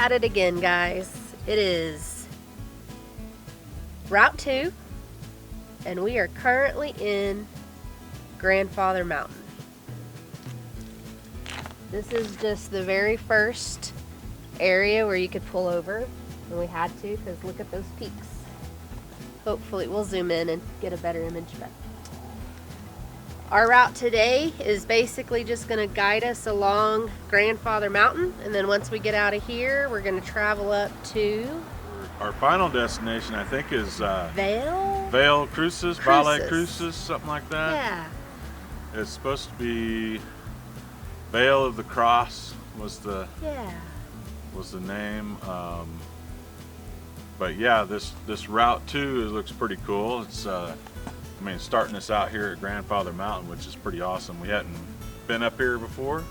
at it again, guys. It is Route 2, and we are currently in Grandfather Mountain. This is just the very first area where you could pull over, and we had to because look at those peaks. Hopefully we'll zoom in and get a better image. But our route today is basically just going to guide us along Grandfather Mountain, and then once we get out of here, we're going to travel up to our final destination, I think, is Vale Crucis, Valle Crucis, something like that. Yeah. It's supposed to be Vale of the Cross was the name. But yeah, this Route 2 looks pretty cool. It's starting us out here at Grandfather Mountain, which is pretty awesome. We hadn't been up here before.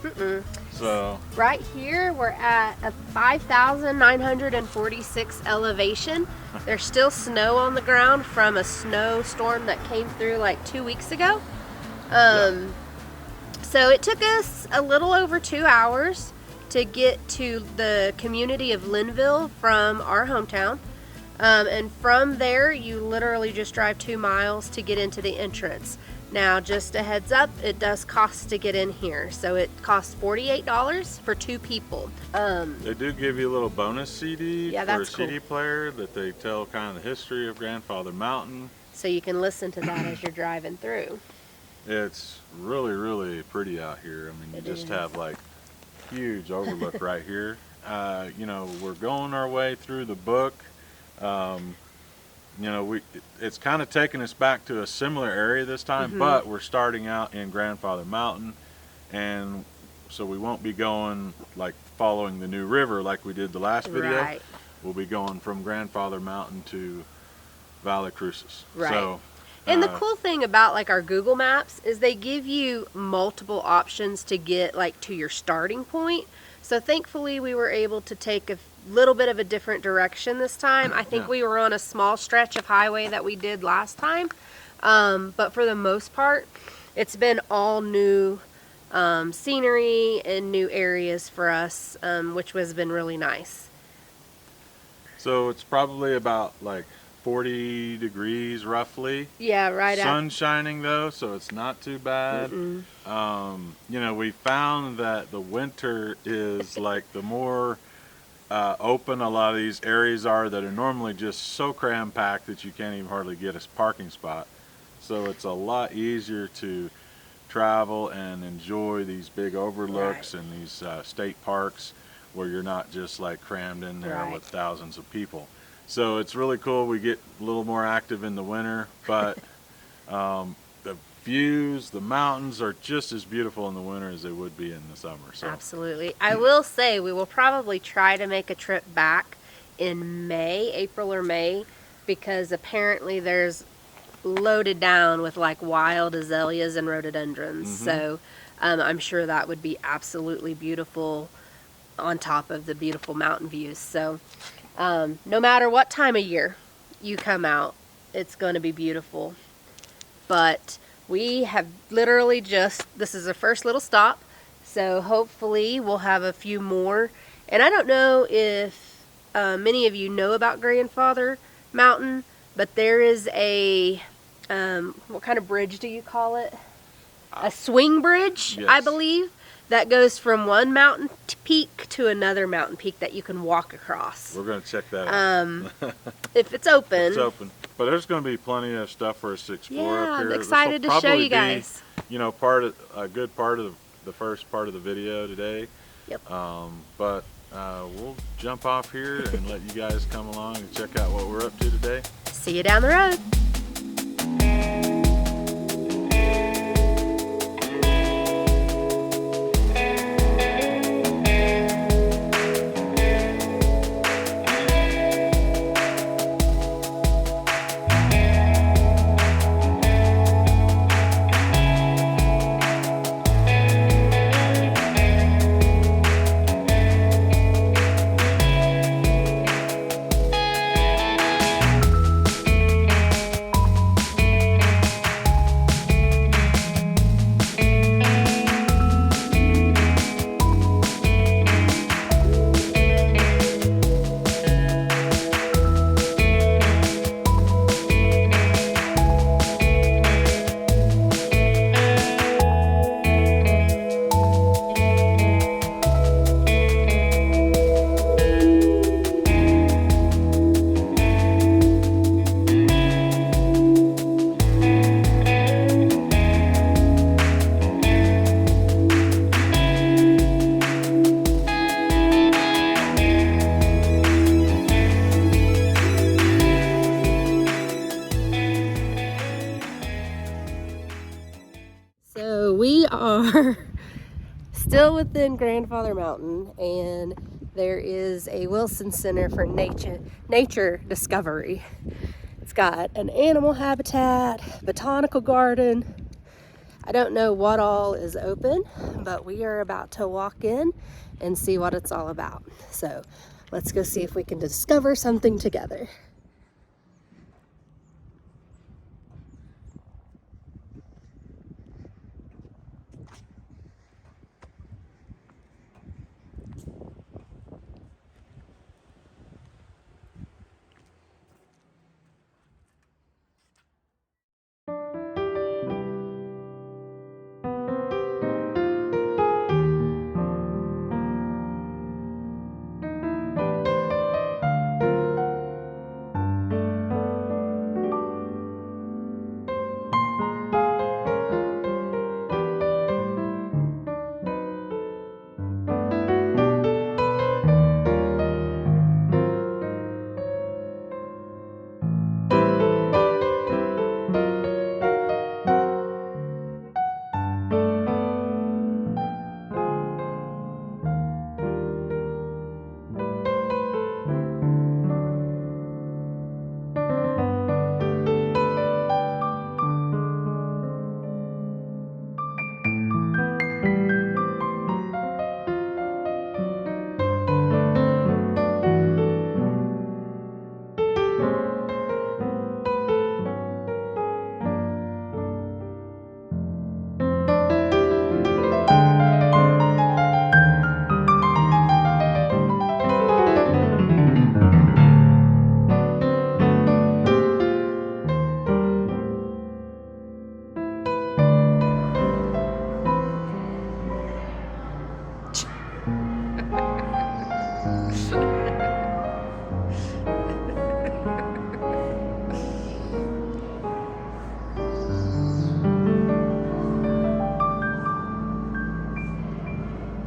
So right here we're at a 5,946 elevation. There's still snow on the ground from a snowstorm that came through like 2 weeks ago. So it took us a little over 2 hours to get to the community of Linville from our hometown. And from there, you literally just drive 2 miles to get into the entrance. Now, just a heads up, it does cost to get in here. So it costs $48 for 2 people. They do give you a little bonus CD for a CD cool. player that they tell kind of the history of Grandfather Mountain. So you can listen to that as you're driving through. It's really, really pretty out here. I mean, you just have like huge overlook right here. You know, we're going our way through the book. You know, it's kind of taking us back to a similar area this time, but we're starting out in Grandfather Mountain, and so we won't be going like following the new river like we did the last video. Right. We'll be going from Grandfather Mountain to Valle Crucis. Right. So, and the cool thing about like our Google Maps is they give you multiple options to get like to your starting point. So thankfully we were able to take a little bit of a different direction this time. I think we were on a small stretch of highway that we did last time. But for the most part, it's been all new scenery and new areas for us, which has been really nice. So it's probably about like 40 degrees roughly. Yeah, right. Sun shining though, so it's not too bad. You know, we found that the winter is like the more open a lot of these areas are that are normally just so cram-packed that you can't even hardly get a parking spot. So it's a lot easier to travel and enjoy these big overlooks and these state parks where you're not just like crammed in there with thousands of people. So it's really cool. We get a little more active in the winter, but the views, the mountains are just as beautiful in the winter as they would be in the summer. So. Absolutely. I will say we will probably try to make a trip back in May, April or May, because apparently there's loaded down with like wild azaleas and rhododendrons. So I'm sure that would be absolutely beautiful on top of the beautiful mountain views. So no matter what time of year you come out, it's going to be beautiful. But we have literally this is our first little stop, so hopefully we'll have a few more. And I don't know if many of you know about Grandfather Mountain, but there is a, what kind of bridge do you call it? A swing bridge, I believe, that goes from one mountain peak to another mountain peak that you can walk across. We're going to check that out. If it's open. It's open. But there's going to be plenty of stuff for us to explore up here. I'm excited to show you guys. You know, a good part of the first part of the video today. Yep. But we'll jump off here and let you guys come along and check out what we're up to today. See you down the road. So still within Grandfather Mountain, and there is a Wilson Center for Nature Discovery. It's got an animal habitat, botanical garden. I don't know what all is open, but we are about to walk in and see what it's all about. So let's go see if we can discover something together.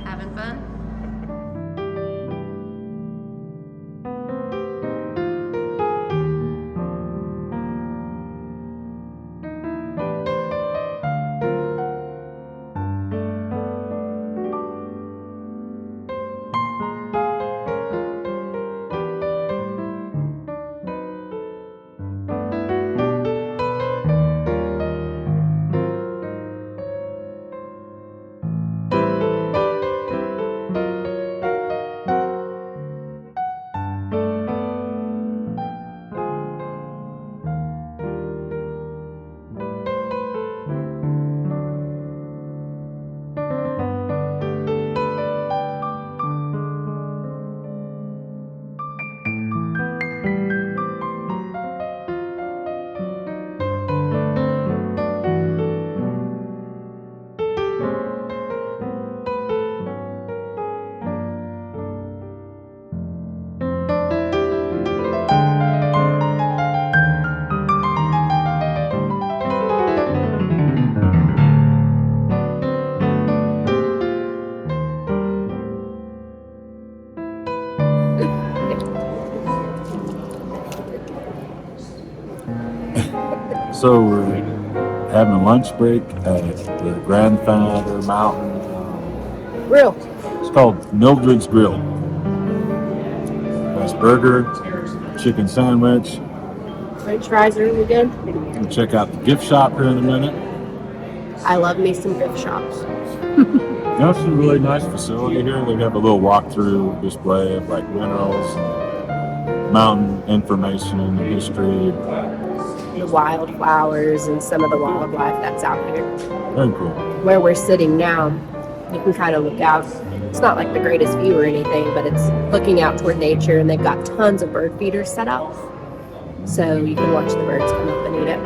Having fun? So we're having a lunch break at the Grandfather Mountain. Grill. It's called Mildred's Grill. Nice burger, chicken sandwich. French fries are really good. We'll check out the gift shop here in a minute. I love me some gift shops. You know, it's a really nice facility here. They have a little walkthrough display of like minerals, mountain information, history. The wildflowers and some of the wildlife that's out there. Very cool. Where we're sitting now, you can kind of look out. It's not like the greatest view or anything, but it's looking out toward nature, and they've got tons of bird feeders set up. So you can watch the birds come up and eat it.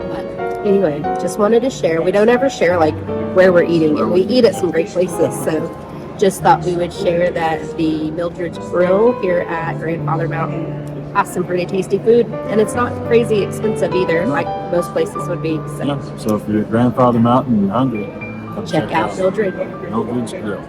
But anyway, just wanted to share. We don't ever share like where we're eating, and we eat at some great places. So just thought we would share that the Mildred's Grill here at Grandfather Mountain has some pretty tasty food, and it's not crazy expensive either, like most places would be. So Yeah, so if you're at Grandfather Mountain and you're hungry, come check out Mildred. Mildred's Grill.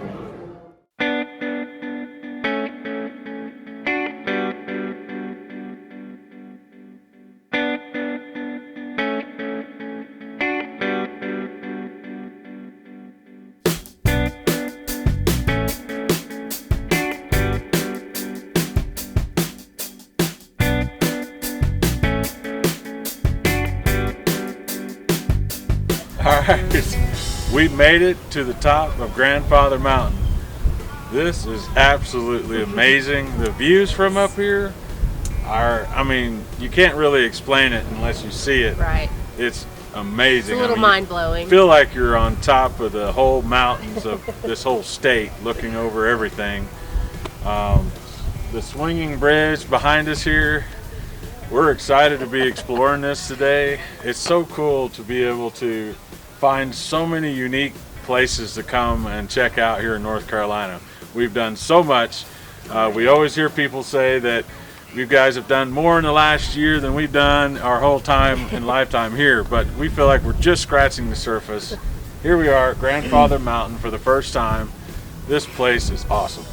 We made it to the top of Grandfather Mountain. This is absolutely amazing. The views from up here are, I mean, you can't really explain it unless you see it. Right. It's amazing. It's a little mind-blowing. Feel like you're on top of the whole mountains of this whole state, looking over everything. The swinging bridge behind us here, we're excited to be exploring this today. It's so cool to be able to find so many unique places to come and check out here in North Carolina. We've done so much. We always hear people say that you guys have done more in the last year than we've done our whole time and lifetime here, but we feel like we're just scratching the surface. Here we are at Grandfather Mountain for the first time. This place is awesome.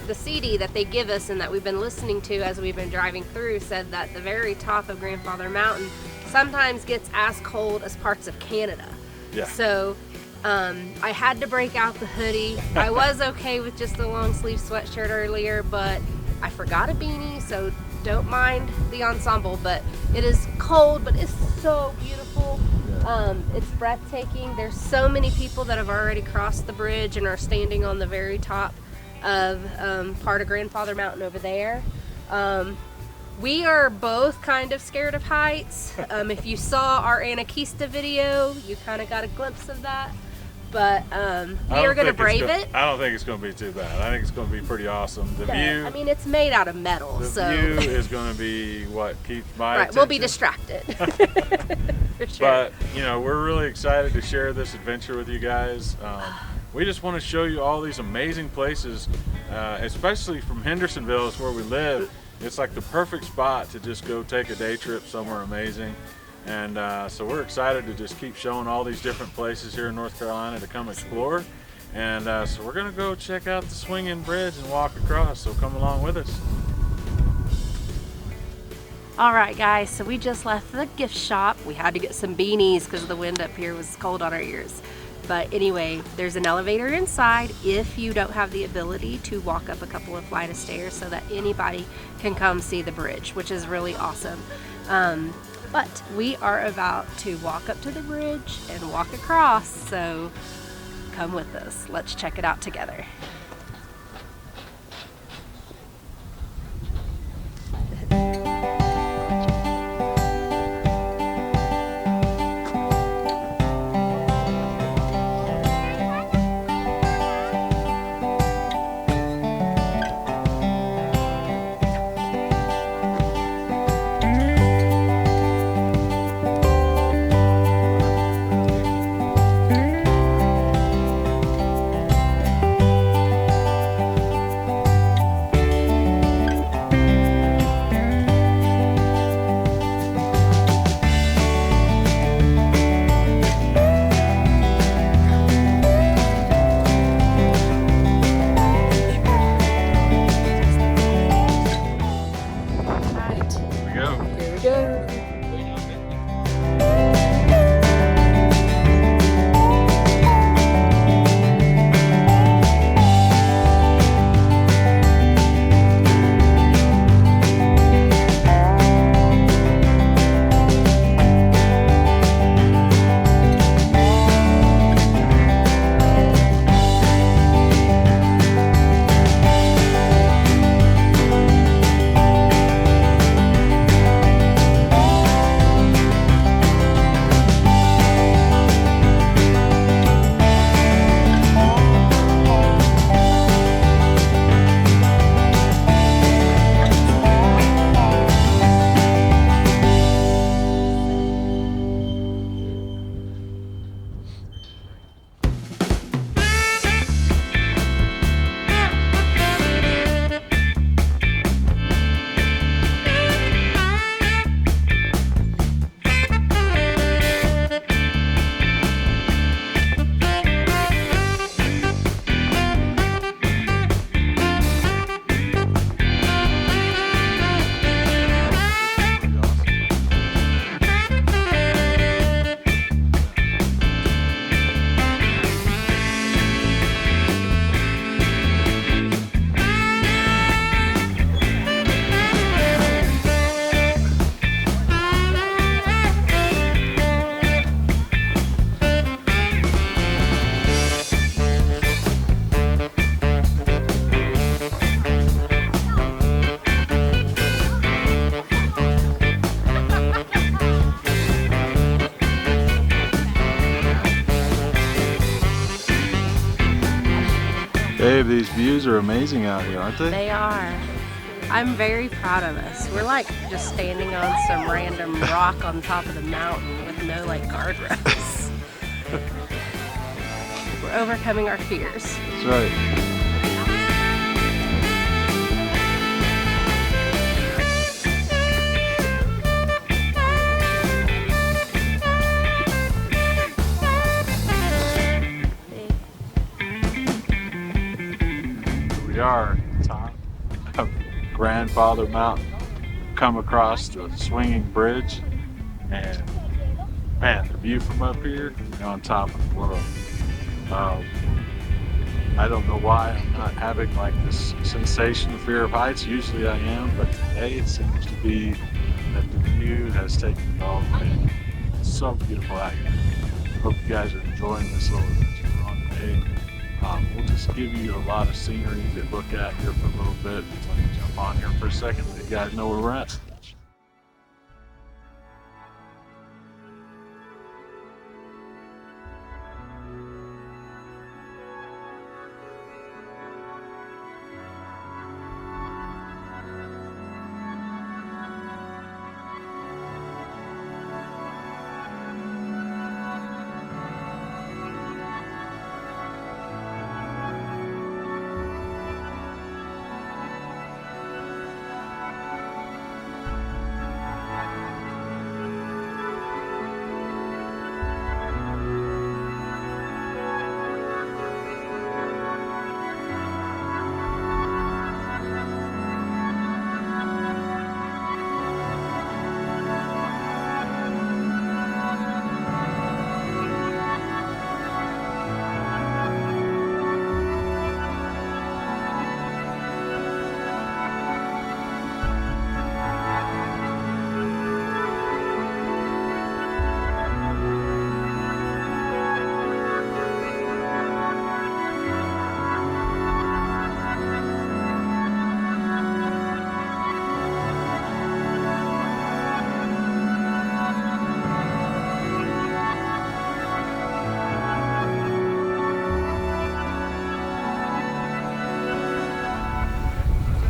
The CD that they give us and that we've been listening to as we've been driving through said that the very top of Grandfather Mountain sometimes gets as cold as parts of Canada. Yeah. So I had to break out the hoodie. I was okay with just a long sleeve sweatshirt earlier, but I forgot a beanie, so don't mind the ensemble. But it is cold, but it's so beautiful. It's breathtaking. There's so many people that have already crossed the bridge and are standing on the very top of part of Grandfather Mountain over there. We are both kind of scared of heights. If you saw our Anakeesta video, you kind of got a glimpse of that. But we are going to brave it. I don't think it's going to be too bad. I think it's going to be pretty awesome. The view. I mean, it's made out of metal, The so view is going to be what keeps my right. We'll be attention. distracted. For sure. But you know, we're really excited to share this adventure with you guys. We just want to show you all these amazing places, especially from Hendersonville, is where we live. It's like the perfect spot to just go take a day trip somewhere amazing. And so we're excited to just keep showing all these different places here in North Carolina to come explore. And so we're gonna go check out the swinging bridge and walk across, so come along with us. All right, guys, so we just left the gift shop. We had to get some beanies because the wind up here was cold on our ears. But anyway, there's an elevator inside if you don't have the ability to walk up a couple of flight of stairs, so that anybody can come see the bridge, which is really awesome. But we are about to walk up to the bridge and walk across, so come with us. Let's check it out together. Babe, these views are amazing out here, aren't they? They are. I'm very proud of us. We're like just standing on some random rock on top of the mountain with no like guardrails. We're overcoming our fears. That's right. We are at the top of Grandfather Mountain. Come across the swinging bridge, and man, the view from up here, you're on top of the world. I don't know why I'm not having like this sensation of fear of heights. Usually I am, but today it seems to be that the view has taken me all the way. It's so beautiful out here. Hope you guys are enjoying this little adventure we're on today. We'll just give you a lot of scenery to look at here for a little bit. Let me jump on here for a second so you guys know where we're at.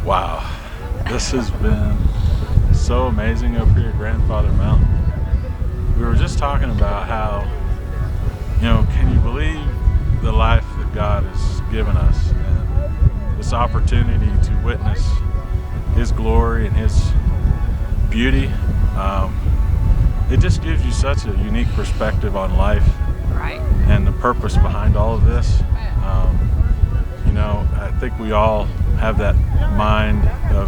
Wow, this has been so amazing up here at Grandfather Mountain. We were just talking about how, can you believe the life that God has given us and this opportunity to witness His glory and His beauty. It just gives you such a unique perspective on life, Right. and the purpose behind all of this. I think we all have that mind of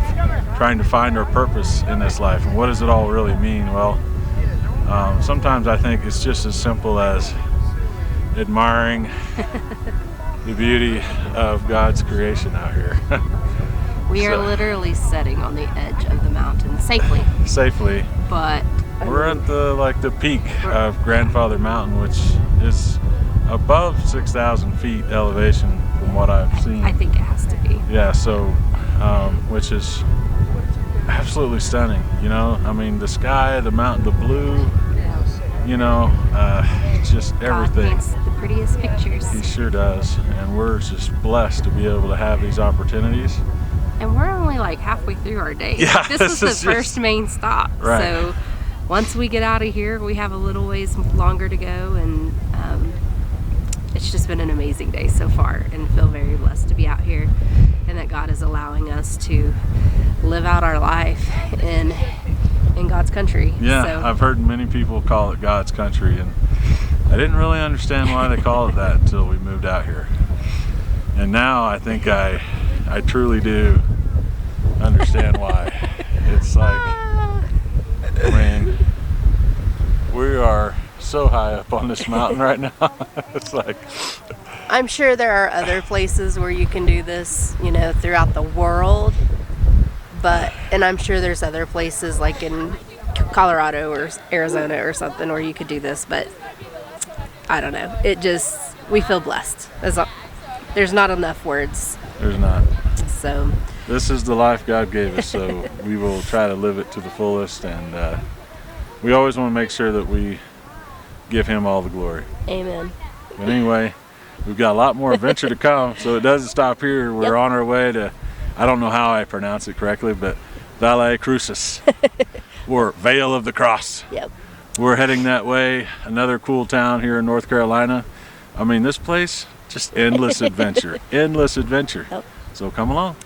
trying to find our purpose in this life, and what does it all really mean? Well, sometimes I think it's just as simple as admiring the beauty of God's creation out here. We are So- literally sitting on the edge of the mountain Safely. but We're at the peak of Grandfather Mountain, which is above 6,000 feet elevation from what I've seen. I think it has to be. Yeah, so, which is absolutely stunning, the sky, the mountain, the blue, just God everything. paints the prettiest pictures. He sure does, and we're just blessed to be able to have these opportunities. And we're only like halfway through our day. Yeah, This this was the is just- first main stop. Right. So once we get out of here, we have a little ways longer to go, and it's just been an amazing day so far, and feel very blessed to be out here, and that God is allowing us to live out our life in God's country. Yeah, So, I've heard many people call it God's country, and I didn't really understand why they call it that until we moved out here. And now I think I truly do understand why. It's like, we are so high up on this mountain right now. It's like, I'm sure there are other places where you can do this, throughout the world. And I'm sure there's other places like in Colorado or Arizona or something where you could do this, but I don't know. We feel blessed. There's not enough words. there's not. So, This is the life God gave us, so we will try to live it to the fullest, and we always want to make sure that we give Him all the glory. amen. But anyway, we've got a lot more adventure to come. So it doesn't stop here. We're on our way to, I don't know how I pronounce it correctly, but Valle Crucis, or Vale of the Cross. Yep. We're heading that way. Another cool town here in North Carolina. I mean, this place, just endless adventure, endless adventure. Yep. So come along.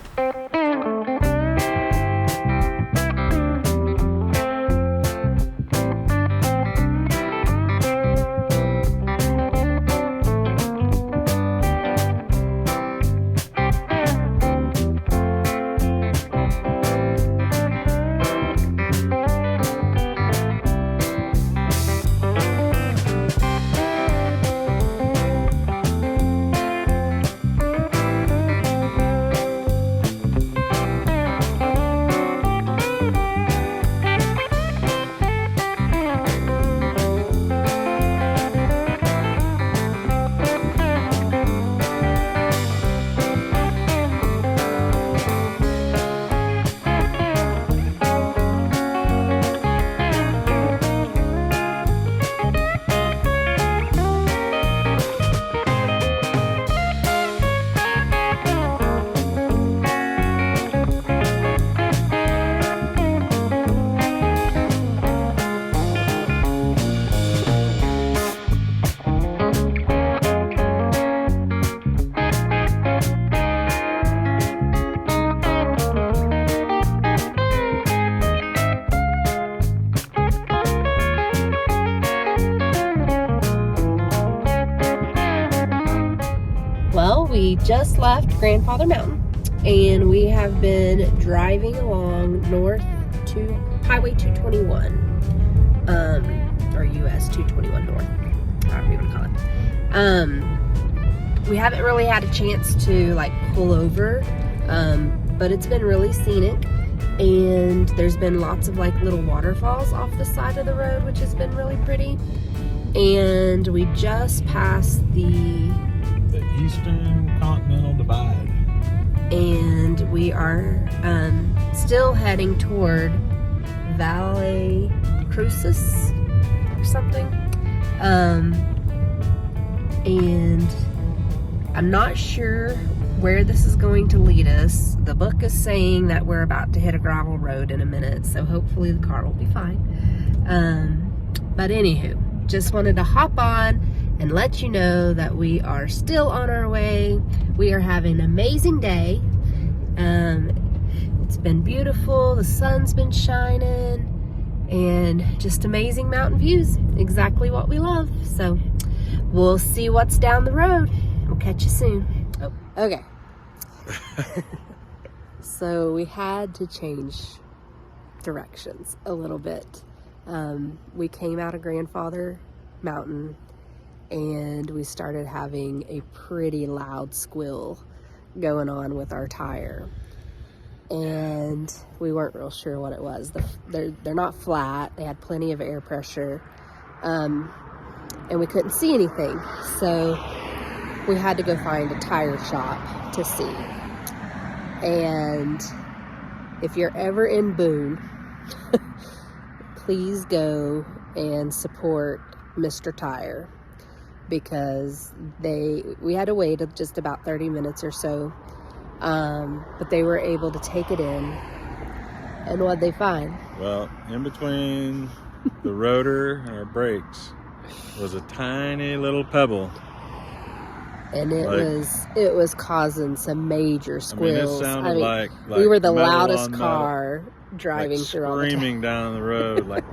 Well, we just left Grandfather Mountain, and we have been driving along north to Highway 221, or US 221 North, however you want to call it. We haven't really had a chance to like pull over, but it's been really scenic, and there's been lots of like little waterfalls off the side of the road, which has been really pretty. And we just passed the Eastern Continental Divide. And we are still heading toward Valle Crucis or something. And I'm not sure where this is going to lead us. The book is saying that we're about to hit a gravel road in a minute, so hopefully the car will be fine. But anywho, just wanted to hop on and let you know that we are still on our way. We are having an amazing day. It's been beautiful, the sun's been shining, and just amazing mountain views. Exactly what we love. So we'll see what's down the road. We'll catch you soon. Oh, okay. So we had to change directions a little bit. We came out of Grandfather Mountain, and we started having a pretty loud squeal going on with our tire, and we weren't real sure what it was. They're not flat. They had plenty of air pressure, and we couldn't see anything, so we had to go find a tire shop to see. And if you're ever in Boone, please go and support Mr. Tire, because we had to wait just about 30 minutes or so, but they were able to take it in. And what'd they find? Well, in between the rotor and our brakes was a tiny little pebble. And it was causing some major squeals. It sounded like we were the metal loudest on car driving like through all the screaming down the road, like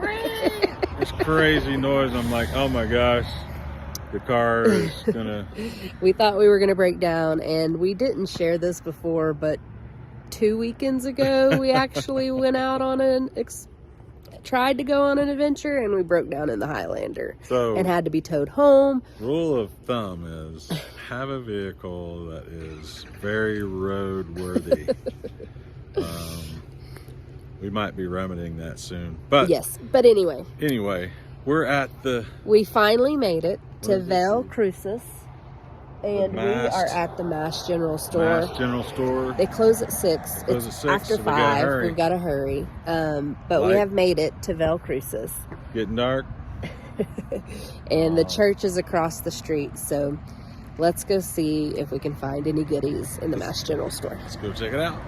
this crazy noise. I'm like, oh my gosh, the car is gonna. We thought we were gonna break down, and we didn't share this before, but 2 weekends ago we actually went out on tried to go on an adventure, and we broke down in the Highlander, and had to be towed home. Rule of thumb is have a vehicle that is very roadworthy. We might be remedying that soon, but yes. But anyway, we're at we finally made it to Valle Crucis, and we are at the Mass General Store. Mass General Store. They close at 6. It's after 5. We've got to hurry. But we have made it to Valle Crucis. Getting dark. And the church is across the street, so let's go see if we can find any goodies in the Mass General Store. Let's go check it out.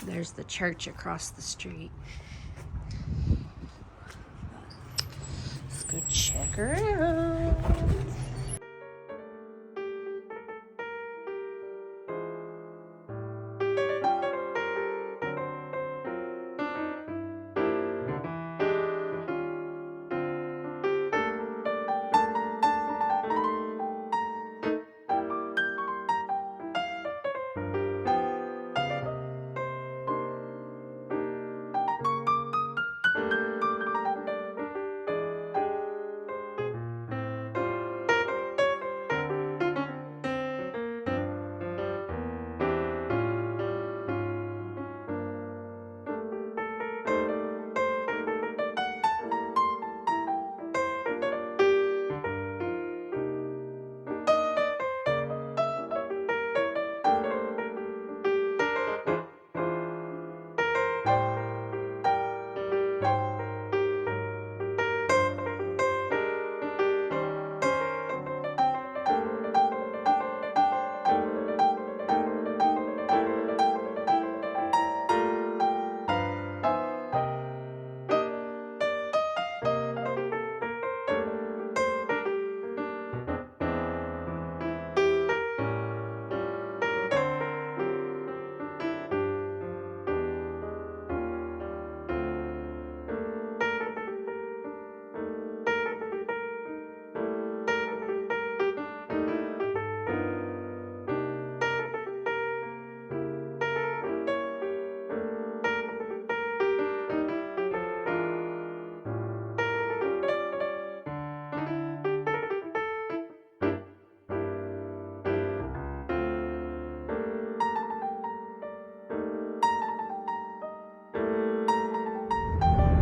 There's the church across the street. Let's go check her out.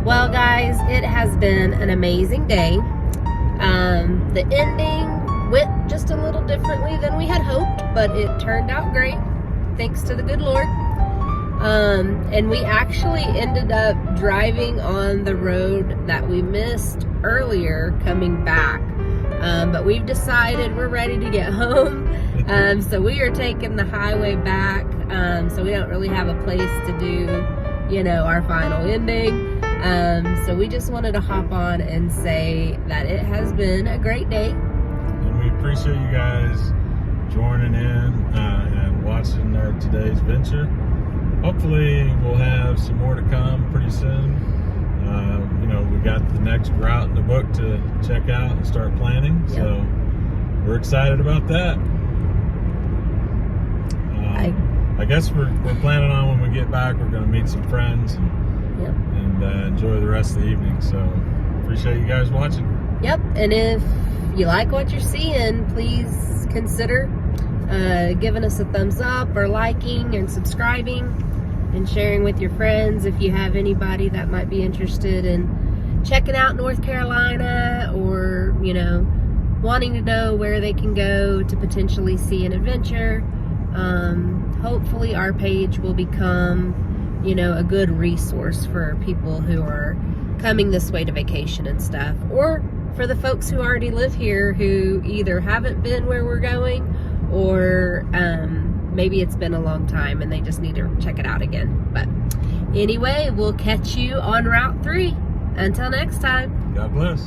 Well, guys, it has been an amazing day. The ending went just a little differently than we had hoped, but it turned out great, thanks to the good Lord. And we actually ended up driving on the road that we missed earlier coming back. But we've decided we're ready to get home. So we are taking the highway back. So we don't really have a place to do, you know, our final ending. So we just wanted to hop on and say that it has been a great day. And we appreciate you guys joining in and watching our today's venture. Hopefully we'll have some more to come pretty soon. You know, we got the next route in the book to check out and start planning. Yep. So we're excited about that. I guess we're planning on when we get back, we're going to meet some friends and enjoy the rest of the evening. So appreciate you guys watching. Yep. And if you like what you're seeing, please consider giving us a thumbs up or liking and subscribing and sharing with your friends if you have anybody that might be interested in checking out North Carolina, or, you know, wanting to know where they can go to potentially see an adventure. Hopefully our page will become, you know, a good resource for people who are coming this way to vacation and stuff, or for the folks who already live here who either haven't been where we're going, or maybe it's been a long time and they just need to check it out again. But anyway, we'll catch you on Route 3. Until next time. God bless.